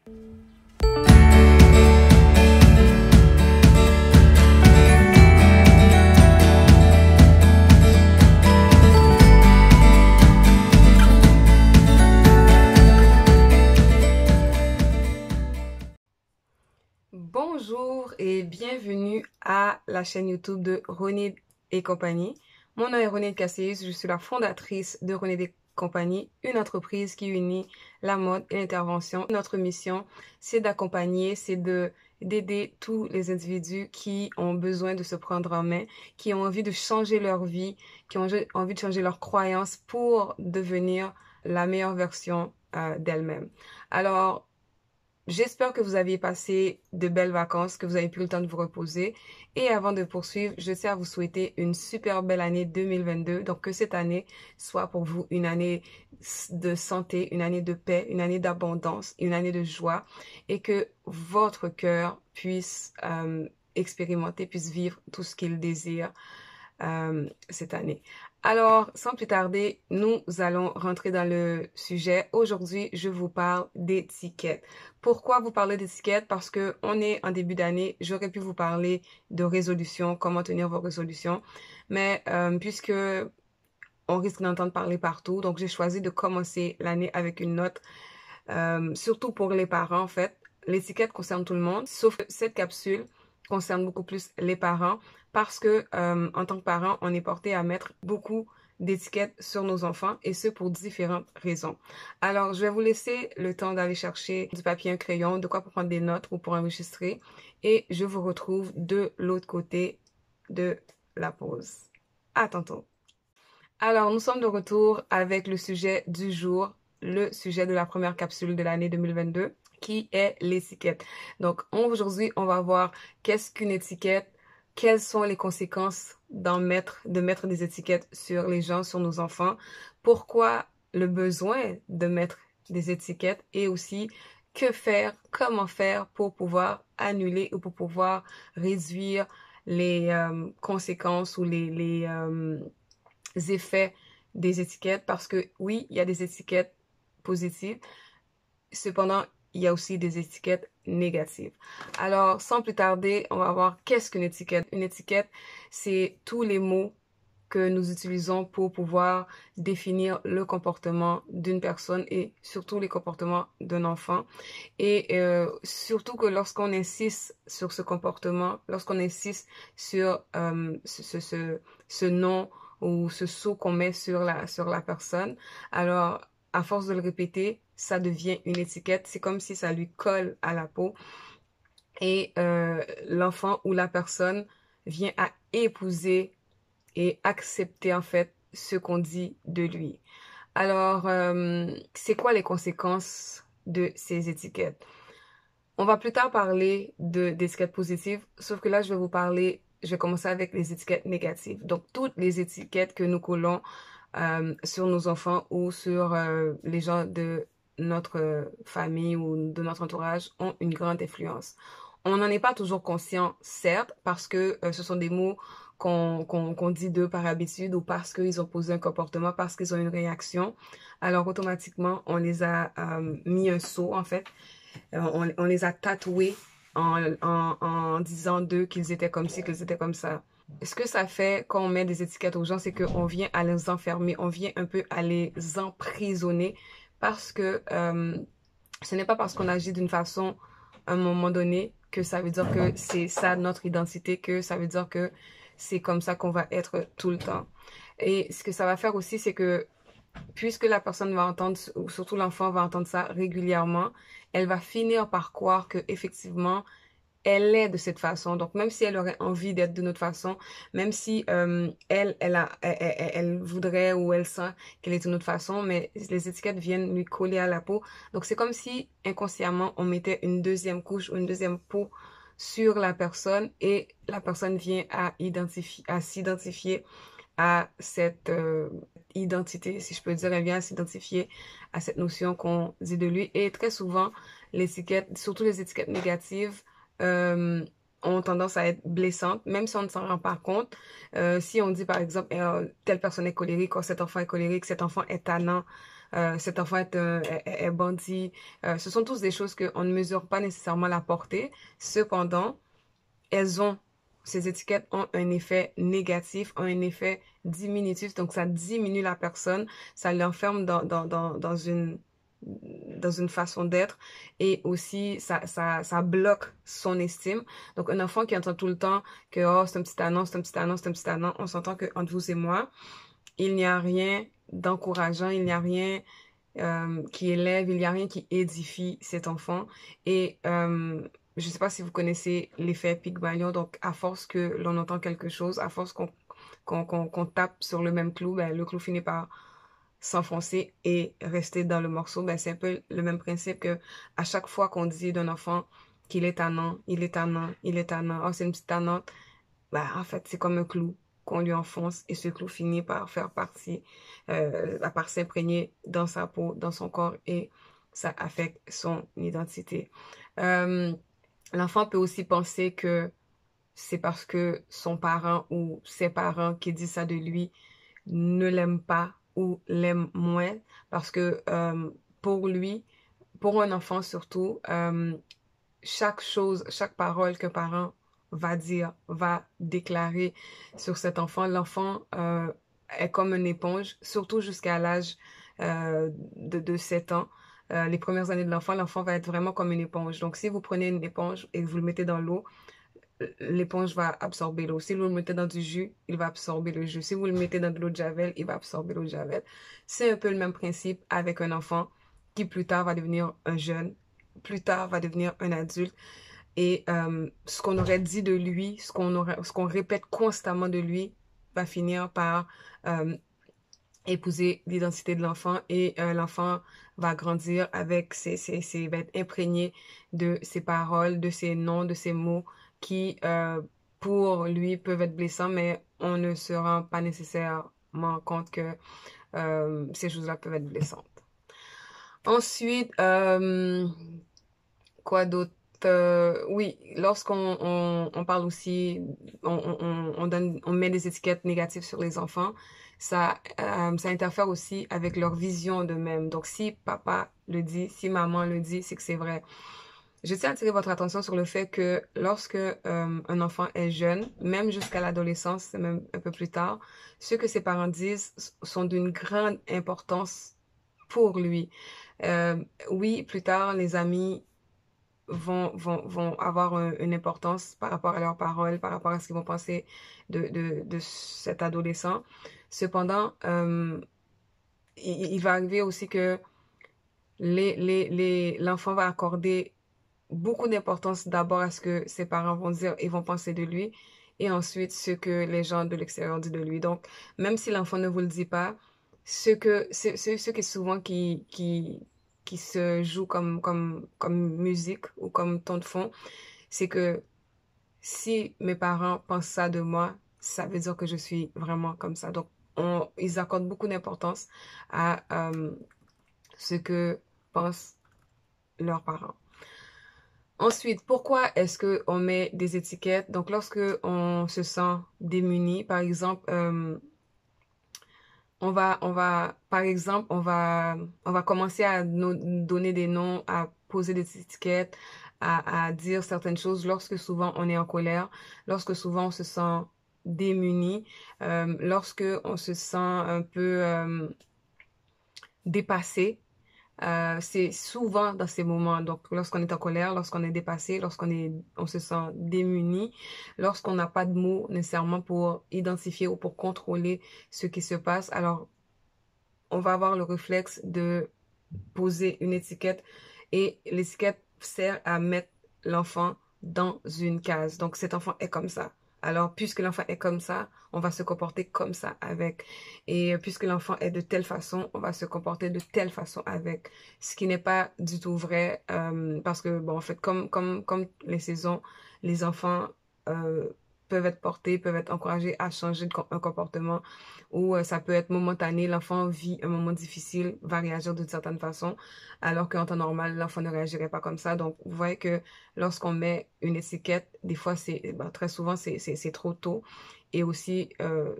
Bonjour et bienvenue à la chaîne YouTube de Ronit et compagnie. Mon nom est Ronit Casséus, je suis la fondatrice de Ronit et compagnie, une entreprise qui unit la mode et l'intervention. Notre mission, c'est d'accompagner, d'aider tous les individus qui ont besoin de se prendre en main, qui ont envie de changer leur vie, qui ont envie de changer leurs croyances pour devenir la meilleure version d'elles-mêmes. Alors, j'espère que vous aviez passé de belles vacances, que vous avez pris le temps de vous reposer. Et avant de poursuivre, je tiens à vous souhaiter une super belle année 2022. Donc, que cette année soit pour vous une année de santé, une année de paix, une année d'abondance, une année de joie. Et que votre cœur puisse expérimenter, puisse vivre tout ce qu'il désire cette année. Alors, sans plus tarder, nous allons rentrer dans le sujet. Aujourd'hui, je vous parle d'étiquette. Pourquoi vous parler d'étiquette? Parce que on est en début d'année. J'aurais pu vous parler de résolution, comment tenir vos résolutions. Mais puisque on risque d'entendre parler partout, donc j'ai choisi de commencer l'année avec une note, surtout pour les parents en fait. L'étiquette concerne tout le monde, sauf que cette capsule concerne beaucoup plus les parents parce que en tant que parent, on est porté à mettre beaucoup d'étiquettes sur nos enfants et ce pour différentes raisons. Alors, je vais vous laisser le temps d'aller chercher du papier, un crayon, de quoi pour prendre des notes ou pour enregistrer et je vous retrouve de l'autre côté de la pause. À tantôt. Alors, nous sommes de retour avec le sujet du jour, le sujet de la première capsule de l'année 2022, qui est l'étiquette. Donc, aujourd'hui, on va voir qu'est-ce qu'une étiquette, quelles sont les conséquences de mettre des étiquettes sur les gens, sur nos enfants, pourquoi le besoin de mettre des étiquettes et aussi que faire, comment faire pour pouvoir annuler ou pour pouvoir réduire les conséquences ou les effets des étiquettes parce que oui, il y a des étiquettes positives, cependant, il y a aussi des étiquettes négatives. Alors, sans plus tarder, on va voir qu'est-ce qu'une étiquette. Une étiquette, c'est tous les mots que nous utilisons pour pouvoir définir le comportement d'une personne et surtout les comportements d'un enfant. Et surtout que lorsqu'on insiste sur ce comportement, lorsqu'on insiste sur ce nom ou ce sceau qu'on met sur la personne, alors à force de le répéter, ça devient une étiquette. C'est comme si ça lui colle à la peau et l'enfant ou la personne vient à épouser et accepter en fait ce qu'on dit de lui. Alors, c'est quoi les conséquences de ces étiquettes? On va plus tard parler d'étiquettes positives, sauf que là, je vais commencer avec les étiquettes négatives. Donc, toutes les étiquettes que nous collons sur nos enfants ou sur les gens de notre famille ou de notre entourage ont une grande influence. On n'en est pas toujours conscient, certes, parce que ce sont des mots qu'on dit d'eux par habitude ou parce qu'ils ont posé un comportement, parce qu'ils ont une réaction. Alors, automatiquement, on les a mis un sceau, en fait. On les a tatoués en disant d'eux qu'ils étaient comme ci, qu'ils étaient comme ça. Ce que ça fait quand on met des étiquettes aux gens, c'est qu'on vient à les enfermer, on vient un peu à les emprisonner parce que ce n'est pas parce qu'on agit d'une façon à un moment donné que ça veut dire que c'est ça notre identité, que ça veut dire que c'est comme ça qu'on va être tout le temps. Et ce que ça va faire aussi, c'est que puisque la personne va entendre, ou surtout l'enfant va entendre ça régulièrement, elle va finir par croire que effectivement elle est de cette façon. Donc, même si elle aurait envie d'être d'une autre façon, même si elle voudrait ou elle sent qu'elle est d'une autre façon, mais les étiquettes viennent lui coller à la peau. Donc, c'est comme si inconsciemment, on mettait une deuxième couche ou une deuxième peau sur la personne et la personne vient à s'identifier à cette identité, si je peux dire, elle vient à s'identifier à cette notion qu'on dit de lui. Et très souvent, l'étiquette, surtout les étiquettes négatives, ont tendance à être blessantes, même si on ne s'en rend pas compte. Si on dit par exemple, telle personne est colérique, ou cet enfant est colérique, cet enfant est tannant, cet enfant est bandit. Ce sont tous des choses qu'on ne mesure pas nécessairement la portée. Cependant, ces étiquettes ont un effet négatif, ont un effet diminutif. Donc, ça diminue la personne, ça l'enferme dans une façon d'être et aussi ça bloque son estime. Donc, un enfant qui entend tout le temps que oh, c'est un petit annonce, c'est un petit annonce, c'est un petit annonce, on s'entend que entre vous et moi, il n'y a rien d'encourageant, il n'y a rien qui élève, il n'y a rien qui édifie cet enfant. Et je ne sais pas si vous connaissez l'effet Pygmalion, donc à force que l'on entend quelque chose, à force qu'on tape sur le même clou, ben, le clou finit par s'enfoncer et rester dans le morceau. Ben, c'est un peu le même principe que à chaque fois qu'on dit d'un enfant qu'il est tannant, il est tannant, il est tannant, oh c'est une petite tannante, ben, en fait c'est comme un clou qu'on lui enfonce et ce clou finit par faire partie, par s'imprégner dans sa peau, dans son corps et ça affecte son identité. Euh, L'enfant peut aussi penser que c'est parce que son parent ou ses parents qui disent ça de lui ne l'aiment pas ou l'aiment moins parce que pour lui, pour un enfant surtout, chaque chose, chaque parole qu'un parent va dire, va déclarer sur cet enfant, l'enfant est comme une éponge, surtout jusqu'à l'âge de 7 ans. Les premières années de l'enfant, l'enfant va être vraiment comme une éponge. Donc, si vous prenez une éponge et que vous le mettez dans l'eau, l'éponge va absorber l'eau. Si vous le mettez dans du jus, il va absorber le jus. Si vous le mettez dans de l'eau de javel, il va absorber l'eau de javel. C'est un peu le même principe avec un enfant qui plus tard va devenir un jeune, plus tard va devenir un adulte. Et ce qu'on aurait dit de lui, ce qu'on répète constamment de lui, va finir par euh, épouser l'identité de l'enfant et l'enfant va grandir avec va être imprégné de ses paroles, de ses noms, de ses mots qui, pour lui, peuvent être blessants, mais on ne se rend pas nécessairement compte que ces choses-là peuvent être blessantes. Ensuite, quoi d'autre? Oui, lorsqu'on on parle aussi, on met des étiquettes négatives sur les enfants, ça interfère aussi avec leur vision d'eux-mêmes. Donc, si papa le dit, si maman le dit, c'est que c'est vrai. Je tiens à attirer votre attention sur le fait que lorsque un enfant est jeune, même jusqu'à l'adolescence, même un peu plus tard, ce que ses parents disent sont d'une grande importance pour lui. Euh, oui, plus tard, les amis vont avoir une importance par rapport à leurs paroles, par rapport à ce qu'ils vont penser de cet adolescent. Cependant, il va arriver aussi que l'enfant va accorder beaucoup d'importance d'abord à ce que ses parents vont dire et vont penser de lui, et ensuite ce que les gens de l'extérieur disent de lui. Donc, même si l'enfant ne vous le dit pas, ce qui est souvent qui se joue comme musique ou comme ton de fond, c'est que si mes parents pensent ça de moi, ça veut dire que je suis vraiment comme ça. Donc, ils accordent beaucoup d'importance à ce que pensent leurs parents. Ensuite, pourquoi est-ce que on met des étiquettes? Donc, lorsque on se sent démuni, par exemple, par exemple, on va commencer à nous donner des noms, à poser des étiquettes, à dire certaines choses lorsque souvent on est en colère, lorsque souvent on se sent démuni, lorsque on se sent un peu dépassé. C'est souvent dans ces moments, donc lorsqu'on est en colère, lorsqu'on est dépassé, on se sent démuni, lorsqu'on n'a pas de mots nécessairement pour identifier ou pour contrôler ce qui se passe, alors on va avoir le réflexe de poser une étiquette et l'étiquette sert à mettre l'enfant dans une case. Donc cet enfant est comme ça. Alors, puisque l'enfant est comme ça, on va se comporter comme ça avec. Et puisque l'enfant est de telle façon, on va se comporter de telle façon avec. Ce qui n'est pas du tout vrai, parce que, bon, en fait, comme les saisons, les enfants euh, peuvent être portés, peuvent être encouragés à changer un comportement ou ça peut être momentané. L'enfant vit un moment difficile, va réagir d'une certaine façon, alors qu'en temps normal, l'enfant ne réagirait pas comme ça. Donc, vous voyez que lorsqu'on met une étiquette, des fois, très souvent, c'est trop tôt. Et aussi,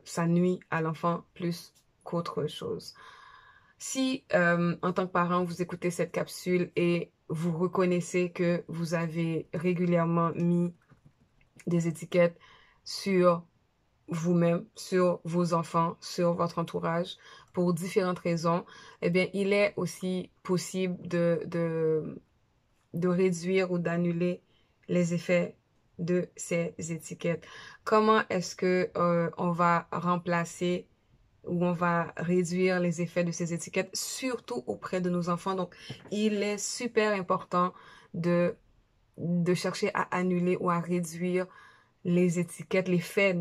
ça nuit à l'enfant plus qu'autre chose. Si en tant que parent, vous écoutez cette capsule et vous reconnaissez que vous avez régulièrement mis des étiquettes sur vous-même, sur vos enfants, sur votre entourage, pour différentes raisons, eh bien, il est aussi possible de réduire ou d'annuler les effets de ces étiquettes. Comment est-ce que on va remplacer ou on va réduire les effets de ces étiquettes, surtout auprès de nos enfants? Donc, il est super important de chercher à annuler ou à réduire les étiquettes, l'effet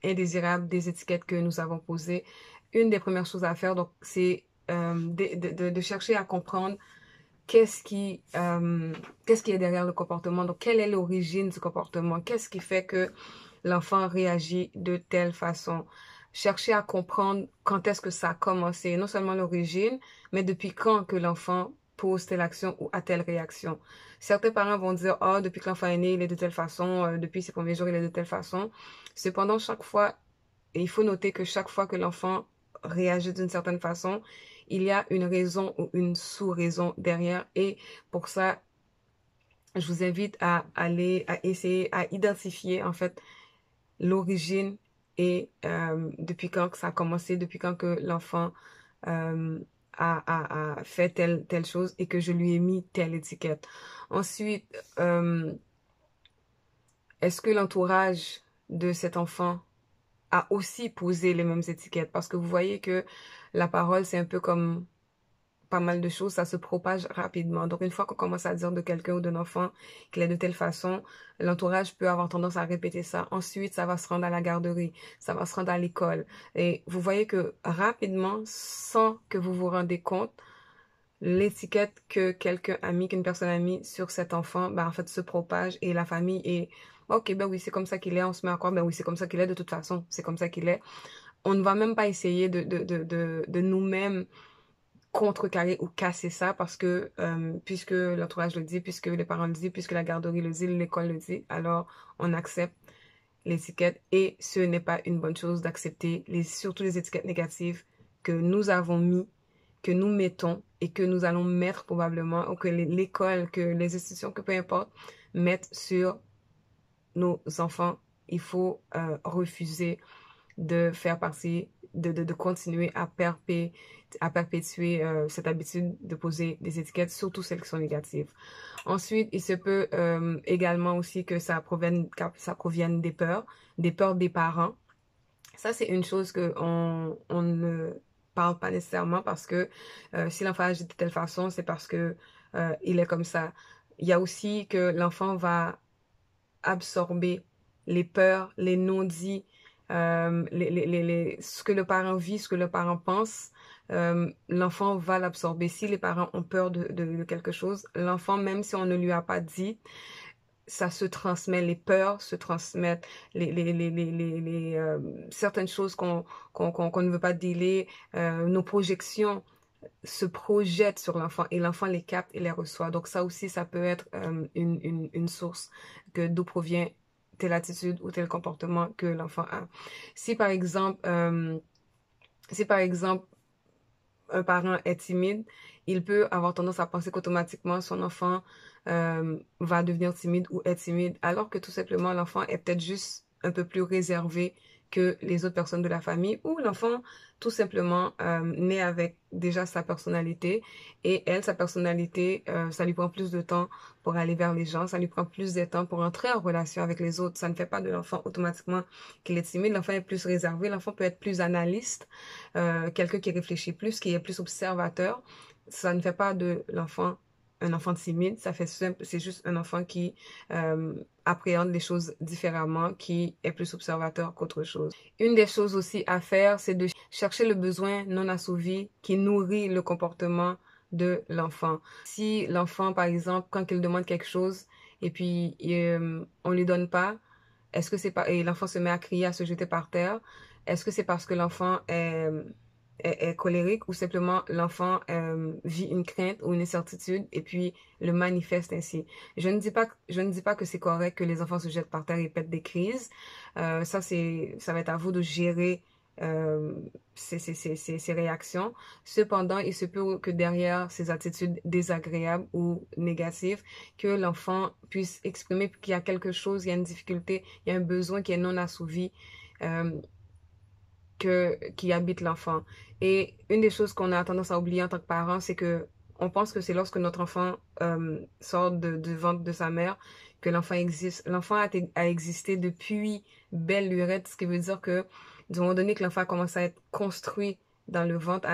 indésirable des étiquettes que nous avons posées. Une des premières choses à faire, donc, c'est de chercher à comprendre qu'est-ce qui est derrière le comportement. Donc, quelle est l'origine du comportement? Qu'est-ce qui fait que l'enfant réagit de telle façon? Chercher à comprendre quand est-ce que ça a commencé, non seulement l'origine, mais depuis quand que l'enfant pose telle action ou a telle réaction. Certains parents vont dire, oh, depuis que l'enfant est né, il est de telle façon, depuis ses premiers jours, il est de telle façon. Cependant, chaque fois, et il faut noter que chaque fois que l'enfant réagit d'une certaine façon, il y a une raison ou une sous-raison derrière. Et pour ça, je vous invite à aller, à essayer, à identifier en fait l'origine et depuis quand que ça a commencé, depuis quand que l'enfant euh, a fait telle chose et que je lui ai mis telle étiquette. Ensuite, est-ce que l'entourage de cet enfant a aussi posé les mêmes étiquettes? Parce que vous voyez que la parole, c'est un peu comme pas mal de choses, ça se propage rapidement. Donc, une fois qu'on commence à dire de quelqu'un ou d'un enfant qu'il est de telle façon, l'entourage peut avoir tendance à répéter ça. Ensuite, ça va se rendre à la garderie, ça va se rendre à l'école. Et vous voyez que rapidement, sans que vous vous rendez compte, l'étiquette que quelqu'un a mis, qu'une personne a mis sur cet enfant, ben, en fait, se propage et la famille est, ok, ben oui, c'est comme ça qu'il est, on se met à croire, ben oui, c'est comme ça qu'il est de toute façon, c'est comme ça qu'il est. On ne va même pas essayer de nous-mêmes contrecarrer ou casser ça parce que puisque l'entourage le dit, puisque les parents le disent, puisque la garderie le dit, l'école le dit, alors on accepte l'étiquette et ce n'est pas une bonne chose d'accepter surtout les étiquettes négatives que nous avons mis, que nous mettons et que nous allons mettre probablement, ou que l'école, que les institutions, que peu importe, mettent sur nos enfants. Il faut refuser de faire partie, de continuer à perpétuer cette habitude de poser des étiquettes, surtout celles qui sont négatives. Ensuite, il se peut également aussi que ça provienne des peurs des parents. Ça, c'est une chose que on ne parle pas nécessairement parce que si l'enfant agit de telle façon, c'est parce que il est comme ça. Il y a aussi que l'enfant va absorber les peurs, les non-dits, ce que le parent vit, ce que le parent pense, l'enfant va l'absorber. Si les parents ont peur de quelque chose, l'enfant, même si on ne lui a pas dit, ça se transmet, les peurs se transmettent, certaines choses qu'on ne veut pas dealer, nos projections se projettent sur l'enfant et l'enfant les capte et les reçoit. Donc ça aussi, ça peut être une source d'où provient telle attitude ou tel comportement que l'enfant a. Si par exemple, si par exemple un parent est timide, il peut avoir tendance à penser qu'automatiquement son enfant va devenir timide ou est timide, alors que tout simplement l'enfant est peut-être juste un peu plus réservé que les autres personnes de la famille, ou l'enfant tout simplement naît avec déjà sa personnalité et elle, sa personnalité, ça lui prend plus de temps pour aller vers les gens, ça lui prend plus de temps pour entrer en relation avec les autres. Ça ne fait pas de l'enfant automatiquement qu'il est timide, l'enfant est plus réservé, l'enfant peut être plus analyste, quelqu'un qui réfléchit plus, qui est plus observateur. Ça ne fait pas de l'enfant un enfant timide, ça fait simple, c'est juste un enfant qui appréhende les choses différemment, qui est plus observateur qu'autre chose. Une des choses aussi à faire, c'est de chercher le besoin non assouvi qui nourrit le comportement de l'enfant. Si l'enfant, par exemple, quand il demande quelque chose et puis on lui donne pas, est-ce que c'est pas et l'enfant se met à crier, à se jeter par terre, est-ce que c'est parce que l'enfant est colérique ou simplement l'enfant vit une crainte ou une incertitude et puis le manifeste ainsi. Je ne dis pas que c'est correct que les enfants se jettent par terre et pètent des crises. Ça va être à vous de gérer ses réactions. Cependant, il se peut que derrière ces attitudes désagréables ou négatives, que l'enfant puisse exprimer qu'il y a quelque chose, il y a une difficulté, il y a un besoin qui est non assouvi. Euh, qui habite l'enfant. Et une des choses qu'on a tendance à oublier en tant que parent, c'est que on pense que c'est lorsque notre enfant sort du ventre de sa mère que l'enfant existe. L'enfant a existé depuis belle lurette, ce qui veut dire que du moment donné que l'enfant commence à être construit dans le ventre,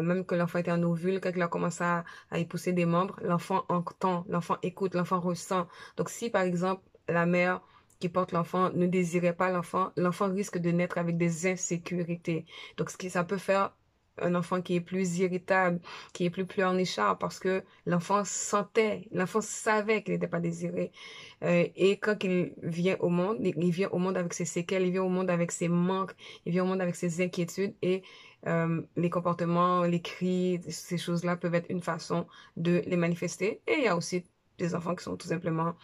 même que l'enfant était en ovule, quand il a commencé à y pousser des membres, l'enfant entend, l'enfant écoute, l'enfant ressent. Donc si par exemple la mère qui porte l'enfant ne désirait pas l'enfant, l'enfant risque de naître avec des insécurités. Donc, ça peut faire un enfant qui est plus irritable, qui est plus pleurnichard parce que l'enfant sentait, l'enfant savait qu'il n'était pas désiré. Et quand il vient au monde, il vient au monde avec ses séquelles, il vient au monde avec ses manques, il vient au monde avec ses inquiétudes et les comportements, les cris, ces choses-là peuvent être une façon de les manifester. Et il y a aussi des enfants qui sont tout simplement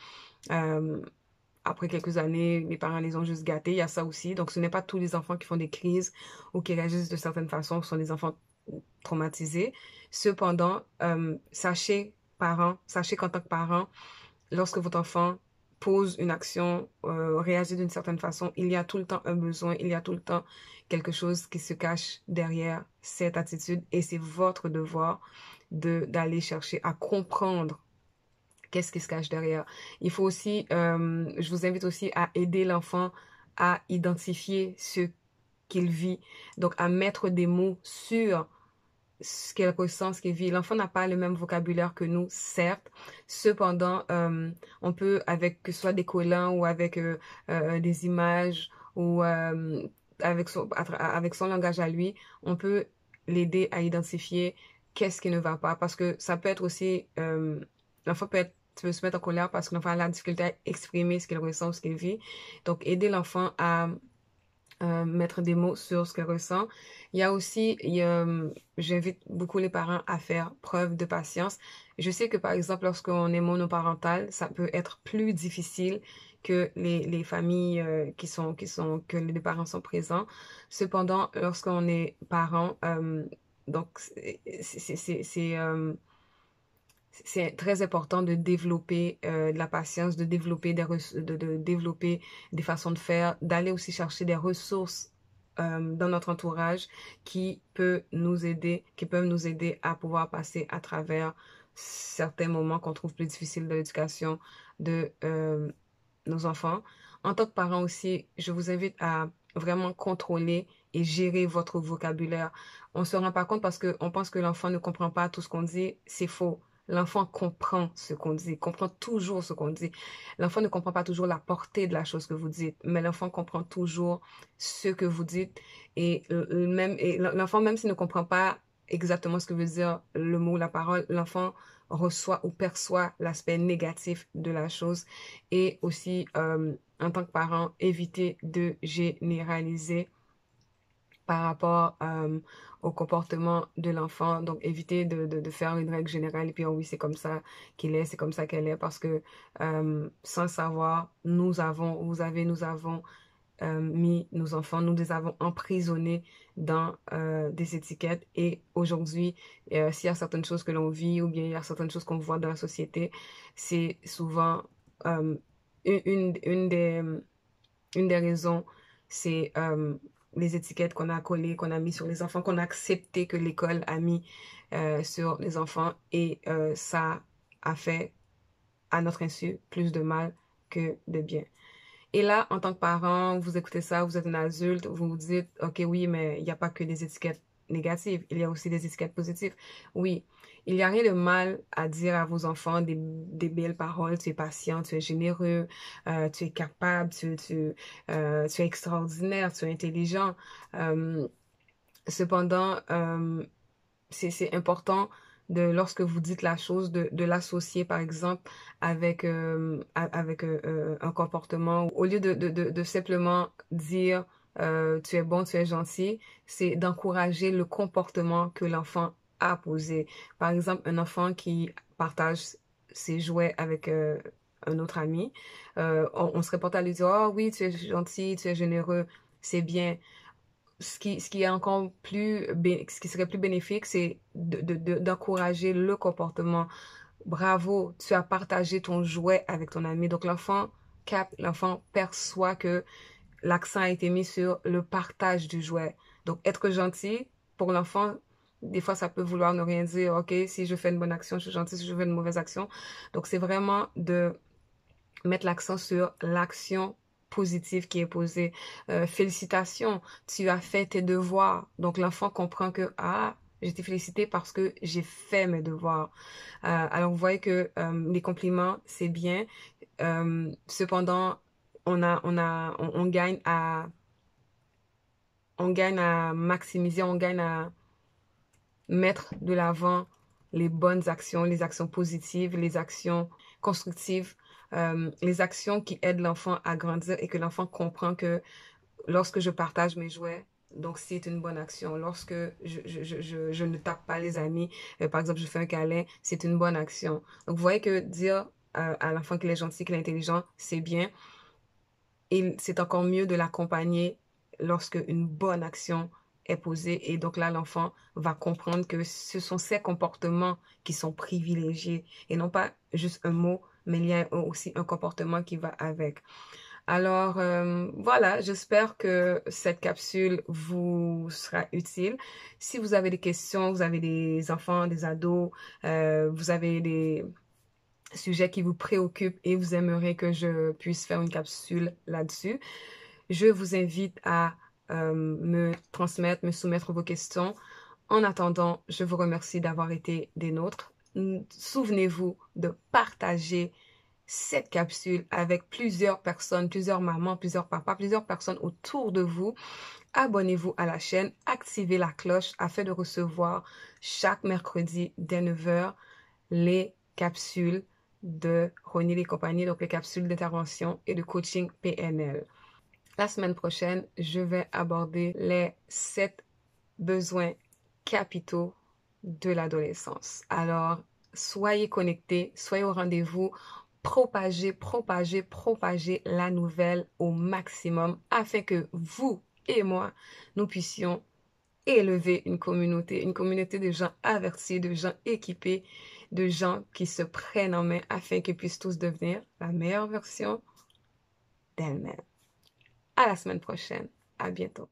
euh, après quelques années, les parents les ont juste gâtés. Il y a ça aussi. Donc, ce n'est pas tous les enfants qui font des crises ou qui réagissent de certaines façons qui sont des enfants traumatisés. Cependant, sachez qu'en tant que parent, lorsque votre enfant pose une action, réagit d'une certaine façon, il y a tout le temps un besoin, il y a tout le temps quelque chose qui se cache derrière cette attitude et c'est votre devoir d'aller chercher à comprendre qu'est-ce qui se cache derrière. Il faut aussi, je vous invite aussi à aider l'enfant à identifier ce qu'il vit. Donc, à mettre des mots sur ce qu'elle ressent, ce qu'il vit. L'enfant n'a pas le même vocabulaire que nous, certes. Cependant, on peut, avec que ce soit des collants ou avec des images ou avec son langage à lui, on peut l'aider à identifier qu'est-ce qui ne va pas. Parce que ça peut être aussi, l'enfant peut se mettre en colère parce que l'enfant a la difficulté à exprimer ce qu'il ressent, ce qu'il vit. Donc, aider l'enfant à mettre des mots sur ce qu'elle ressent. Il y a aussi, j'invite beaucoup les parents à faire preuve de patience. Je sais que par exemple, lorsqu'on est monoparental, ça peut être plus difficile que les familles que les parents sont présents. Cependant, lorsqu'on est parent, donc c'est très important de développer de la patience, de développer de développer des façons de faire, d'aller aussi chercher des ressources dans notre entourage qui peuvent nous aider à pouvoir passer à travers certains moments qu'on trouve plus difficiles de l'éducation de nos enfants. En tant que parent aussi, je vous invite à vraiment contrôler et gérer votre vocabulaire. On se rend pas compte parce qu'on pense que l'enfant ne comprend pas tout ce qu'on dit. C'est faux. L'enfant comprend ce qu'on dit, comprend toujours ce qu'on dit. L'enfant ne comprend pas toujours la portée de la chose que vous dites, mais l'enfant comprend toujours ce que vous dites et l'enfant, même s'il ne comprend pas exactement ce que veut dire le mot, la parole, l'enfant reçoit ou perçoit l'aspect négatif de la chose et aussi, en tant que parent, éviter de généraliser par rapport au comportement de l'enfant. Donc, éviter de faire une règle générale et puis, oh oui, c'est comme ça qu'il est, c'est comme ça qu'elle est, parce que sans le savoir, nous avons mis nos enfants, nous les avons emprisonnés dans des étiquettes. Et aujourd'hui, s'il y a certaines choses que l'on vit ou bien il y a certaines choses qu'on voit dans la société, c'est souvent euh, une, une des, une des raisons, c'est les étiquettes qu'on a collées, qu'on a mis sur les enfants, qu'on a accepté que l'école a mis sur les enfants et ça a fait, à notre insu, plus de mal que de bien. Et là, en tant que parent, vous écoutez ça, vous êtes un adulte, vous vous dites, OK, oui, mais il n'y a pas que des étiquettes négatives, il y a aussi des étiquettes positives. Oui, il n'y a rien de mal à dire à vos enfants des belles paroles, tu es patient, tu es généreux, tu es capable, tu es extraordinaire, tu es intelligent. Euh, Cependant, c'est important lorsque vous dites la chose, de l'associer, par exemple, avec un comportement. Au lieu de simplement dire tu es bon, tu es gentil, c'est d'encourager le comportement que l'enfant a posé. Par exemple, un enfant qui partage ses jouets avec un autre ami, on serait porté à lui dire, oh oui, tu es gentil, tu es généreux, c'est bien. ce qui est encore ce qui serait plus bénéfique, c'est d'encourager le comportement. Bravo, tu as partagé ton jouet avec ton ami. Donc l'enfant capte, l'enfant perçoit que l'accent a été mis sur le partage du jouet. Donc être gentil pour l'enfant, des fois ça peut vouloir ne rien dire. Ok, si je fais une bonne action, je suis gentil. Si je fais une mauvaise action, donc c'est vraiment de mettre l'accent sur l'action positive qui est posée. Félicitations, tu as fait tes devoirs. Donc l'enfant comprend que, ah, j'ai été félicité parce que j'ai fait mes devoirs. Alors vous voyez que les compliments, c'est bien. Cependant, on gagne à maximiser, on gagne à mettre de l'avant les bonnes actions, les actions positives, les actions constructives, les actions qui aident l'enfant à grandir et que l'enfant comprend que lorsque je partage mes jouets, donc c'est une bonne action. Lorsque je ne tape pas les amis, par exemple, je fais un câlin, c'est une bonne action. Donc vous voyez que dire à l'enfant qu'il est gentil, qu'il est intelligent, c'est bien. Et c'est encore mieux de l'accompagner lorsque une bonne action est posée. Et donc là, l'enfant va comprendre que ce sont ces comportements qui sont privilégiés et non pas juste un mot, mais il y a aussi un comportement qui va avec. Alors voilà, j'espère que cette capsule vous sera utile. Si vous avez des questions, vous avez des enfants, des ados, vous avez des sujets qui vous préoccupent et vous aimeriez que je puisse faire une capsule là-dessus, je vous invite à me transmettre, me soumettre vos questions. En attendant, je vous remercie d'avoir été des nôtres. Souvenez-vous de partager cette capsule avec plusieurs personnes, plusieurs mamans, plusieurs papas, plusieurs personnes autour de vous. Abonnez-vous à la chaîne, activez la cloche afin de recevoir chaque mercredi dès 9 heures les capsules de Ronil et compagnie, donc les capsules d'intervention et de coaching PNL. La semaine prochaine, je vais aborder les 7 besoins capitaux de l'adolescence. Alors, soyez connectés, soyez au rendez-vous, propagez la nouvelle au maximum afin que vous et moi, nous puissions élever une communauté de gens avertis, de gens équipés, de gens qui se prennent en main afin qu'ils puissent tous devenir la meilleure version d'elles-mêmes. À la semaine prochaine. À bientôt.